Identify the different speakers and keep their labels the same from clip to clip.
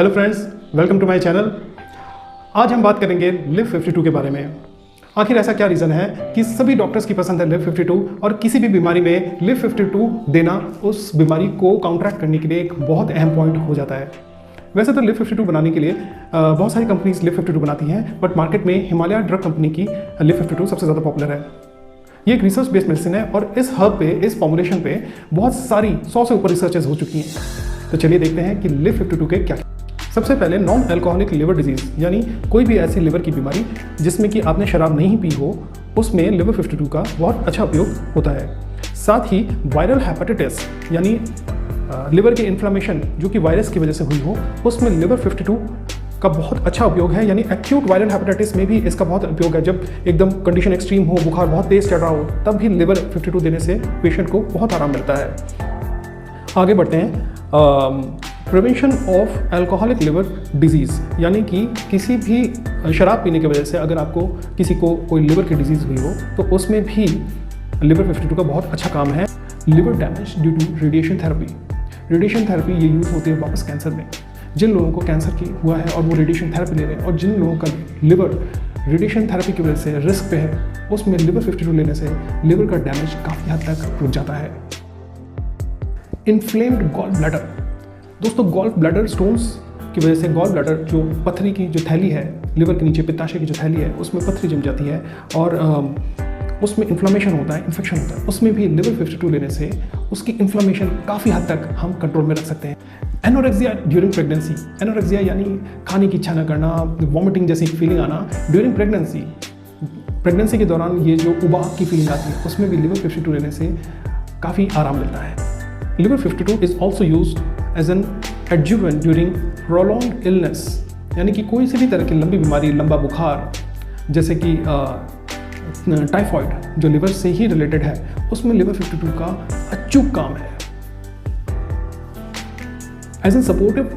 Speaker 1: Hello friends, welcome to my channel. आज हम बात करेंगे लिव52 के बारे में। आखिर ऐसा क्या रीज़न है कि सभी डॉक्टर्स की पसंद है लिव52 और किसी भी बीमारी में लिव52 देना उस बीमारी को काउंटरैक्ट करने के लिए एक बहुत अहम पॉइंट हो जाता है। वैसे तो लिव52 बनाने के लिए बहुत सारी कंपनीज लिव52 बनाती हैं, बट मार्केट में हिमालय ड्रग कंपनी की लिव52 सबसे ज़्यादा पॉपुलर है। ये एक रिसर्च बेस्ड मेडिसिन है और इस हब पे, इस फॉर्मुलेशन पे बहुत सारी 100 से ऊपर रिसर्चेज हो चुकी हैं। तो चलिए देखते हैं कि लिव52 के क्या। सबसे पहले नॉन अल्कोहलिक लिवर डिजीज़, यानी कोई भी ऐसी लिवर की बीमारी जिसमें कि आपने शराब नहीं पी हो, उसमें लिवर52 का बहुत अच्छा उपयोग होता है। साथ ही वायरल हेपेटाइटिस यानी लिवर की इन्फ्लेमेशन जो कि वायरस की वजह से हुई हो, उसमें लिवर52 का बहुत अच्छा उपयोग है। यानी एक्यूट वायरल हेपेटाइटिस में भी इसका बहुत उपयोग है। जब एकदम कंडीशन एक्सट्रीम हो, बुखार बहुत तेज चढ़ रहा हो, तब भी लिवर52 देने से पेशेंट को बहुत आराम मिलता है। आगे बढ़ते हैं। Prevention of alcoholic liver disease, यानी कि किसी भी शराब पीने की वजह से अगर आपको किसी को कोई लिवर की डिजीज़ हुई हो, तो उसमें भी लिवर52 का बहुत अच्छा काम है। Liver damage due to radiation therapy. Radiation therapy ये यूज़ होती है वापस कैंसर में। जिन लोगों को कैंसर की हुआ है और वो रेडिएशन थेरेपी ले रहे हैं, और जिन लोगों का लिवर रेडिएशन थेरेपी की वजह से रिस्क पे है, उसमें लिवर52 लेने से लिवर का डैमेज काफ़ी हद तक रुक जाता है। Inflamed gall bladder. दोस्तों, गॉल ब्लैडर स्टोन्स की वजह से गॉल ब्लैडर जो पथरी की जो थैली है, लिवर के नीचे पित्ताशय की जो थैली है, उसमें पथरी जम जाती है और उसमें इन्फ्लेमेशन होता है, इन्फेक्शन होता है। उसमें भी लिवर52 लेने से उसकी इन्फ्लेमेशन काफ़ी हद तक हम कंट्रोल में रख सकते हैं। Anorexia during pregnancy. एनोरेक्सिया यानी खाने की इच्छा न करना, वॉमिटिंग जैसी फीलिंग आना ड्यूरिंग प्रेगनेंसी। प्रेगनेंसी के दौरान ये जो उबाक की फीलिंग आती है, उसमें भी लिवर52 लेने से काफ़ी आराम मिलता है। लिवर52 is also used as an adjuvant during prolonged illness, यानी कि कोई सी भी तरह की लंबी बीमारी, लंबा बुखार, जैसे कि टाइफॉइड जो लिवर से ही रिलेटेड है, उसमें लिवर52 का अचूक काम है। As an supportive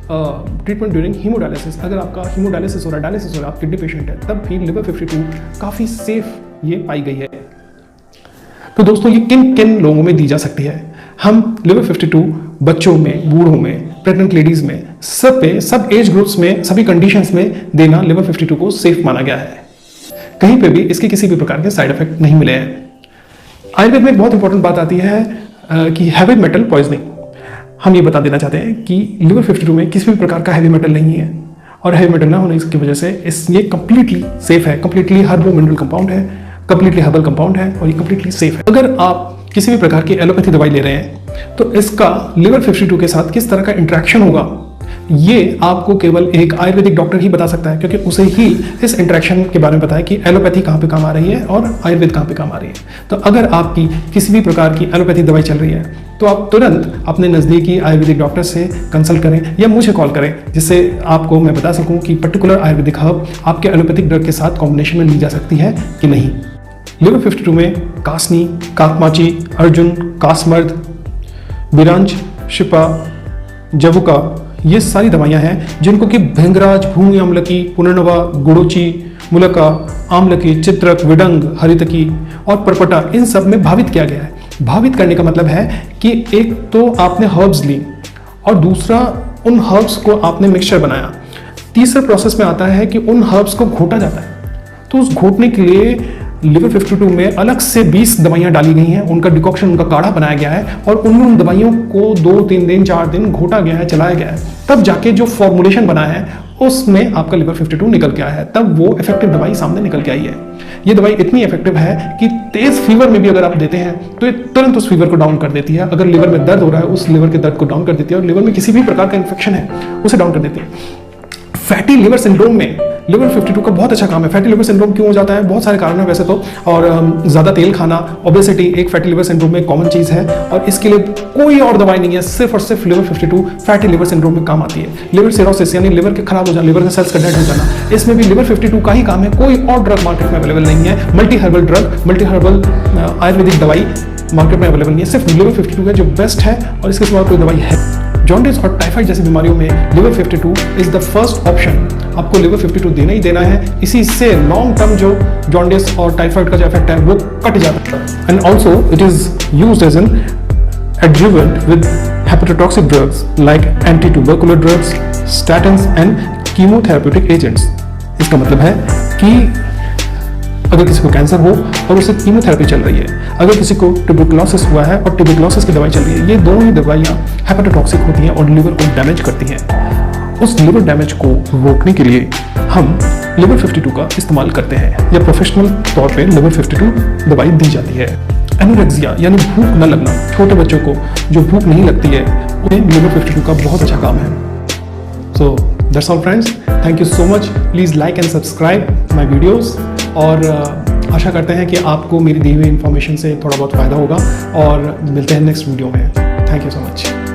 Speaker 1: treatment during hemodialysis. अगर आपका हीमोडायलिसिस हो रहा है, डायलिसिस हो रहा है, आप किडनी पेशेंट है, तब भी लिवर52 काफ़ी सेफ ये पाई गई है। तो दोस्तों, ये किन किन लोगों में दी जा सकती है? हम लिवर52 बच्चों में, बूढ़ों में, प्रेग्नेंट लेडीज़ में, सब एज ग्रुप्स में, सभी कंडीशंस में देना लिवर52 को सेफ माना गया है। कहीं पे भी इसके किसी भी प्रकार के साइड इफेक्ट नहीं मिले हैं। आयुर्वेद में एक बहुत इंपॉर्टेंट बात आती है कि हैवी मेटल पॉइजनिंग। हम ये बता देना चाहते हैं कि लिवर52 में किसी भी प्रकार का हैवी मेटल नहीं है, और हैवी मेटल ना होने की वजह से ये कंप्लीटली सेफ है, कंप्लीटली हर्बल मिनरल कंपाउंड है, कंप्लीटली हर्बल कंपाउंड है और ये कंप्लीटली सेफ है। अगर आप किसी भी प्रकार की एलोपैथी दवाई ले रहे हैं, तो इसका लिवर52 के साथ किस तरह का इंटरेक्शन होगा, ये आपको केवल एक आयुर्वेदिक डॉक्टर ही बता सकता है, क्योंकि उसे ही इस इंटरेक्शन के बारे में पता है कि एलोपैथी कहाँ पे काम आ रही है और आयुर्वेद कहाँ पे काम आ रही है। तो अगर आपकी किसी भी प्रकार की एलोपैथी दवाई चल रही है, तो आप तुरंत अपने नज़दीकी आयुर्वेदिक डॉक्टर से कंसल्ट करें या मुझे कॉल करें, जिससे आपको मैं बता सकूँ कि पर्टिकुलर आयुर्वेदिक हर्ब आपके एलोपैथिक ड्रग के साथ कॉम्बिनेशन में ली जा सकती है कि नहीं। लिवर52 में कासनी, काकमाची, अर्जुन, कासमर्द, बिरांज, शिपा, जवुका, ये सारी दवाइयाँ हैं जिनको कि भृंगराज, भूमि आम्लकी, पुनर्नवा, गुड़ोची, मुलका, आम्लकी, चित्रक, विडंग, हरितकी और परपटा, इन सब में भावित किया गया है। भावित करने का मतलब है कि एक तो आपने हर्ब्स ली और दूसरा उन हर्ब्स को आपने मिक्सचर बनाया। तीसरा प्रोसेस में आता है कि उन हर्ब्स को घोटा जाता है। तो उस घोटने के लिए लिवर52 में अलग से 20 दवाइयाँ डाली गई हैं, उनका डिकॉक्शन, उनका काढ़ा बनाया गया है और उन दवाइयों को 2-3 दिन, 4 दिन घोटा गया है, चलाया गया है। तब जाके जो फॉर्मुलेशन बना है उसमें आपका लिवर52 निकल के आया है, तब वो इफेक्टिव दवाई सामने निकल के आई है। ये दवाई इतनी इफेक्टिव है कि तेज फीवर में भी अगर आप देते हैं तो ये तुरंत उस फीवर को डाउन कर देती है। अगर लिवर में दर्द हो रहा है, उस लिवर के दर्द को डाउन कर देती है, और लिवर में किसी भी प्रकार का इन्फेक्शन है उसे डाउन कर देती है। फैटी लिवर सिंड्रोम में लिवर52 का बहुत अच्छा काम है। फैटी लिवर सिंड्रोम क्यों हो जाता है? बहुत सारे कारण हैं वैसे तो, और ज़्यादा तेल खाना, ओबेसिटी एक फैटी लिवर सिंड्रोम में कॉमन चीज़ है, और इसके लिए कोई और दवाई नहीं है, सिर्फ और सिर्फ लिवर52 फैटी लिवर सिंड्रोम में काम आती है। लिवर सिरोसिस यानी लिवर के खराब हो जाना, लिवर के सेल्स का डेड हो जाना, इसमें भी लिवर52 का ही काम है। कोई और ड्रग मार्केट में अवेलेबल नहीं है। Multi herbal drug, multi herbal Ayurvedic दवाई मार्केट में अवेलेबल नहीं है, सिर्फ लिवर52 है जो बेस्ट है, और इसके सिवा कोई दवाई है। जॉन्डिस और टाइफाइड जैसी बीमारियों में लिवर52 इज द फर्स्ट ऑप्शन। आपको लिवर52 देना ही देना है, इसी से लॉन्ग टर्म जो जॉन्डिस और टाइफाइड का जो इफेक्ट है वो कट जाता है। And also it is used as an adjuvant with hepatotoxic drugs like anti-tubercular drugs, statins and chemotherapeutic agents। इसका मतलब है कि अगर किसी को कैंसर हो और उसे कीमोथेरेपी चल रही है, अगर किसी को ट्यूबरकुलोसिस हुआ है और ट्यूबरकुलोसिस की दवाई चल रही है, ये दोनों ही दवाइयाँ हेपेटोटॉक्सिक होती हैं और लिवर को डैमेज करती हैं। उस लिवर डैमेज को रोकने के लिए हम लिवर 52 का इस्तेमाल करते हैं या प्रोफेशनल तौर पे लिवर 52 दवाई दी जाती है। एनोरेक्सिया यानी भूख न लगना, छोटे बच्चों को जो भूख नहीं लगती है उन्हें लिवर 52 का बहुत अच्छा काम है। So that's all friends, thank you so much. Please like and subscribe my videos और आशा करते हैं कि आपको मेरी दी हुई इन्फॉर्मेशन से थोड़ा बहुत फ़ायदा होगा और मिलते हैं नेक्स्ट वीडियो में। Thank you so much.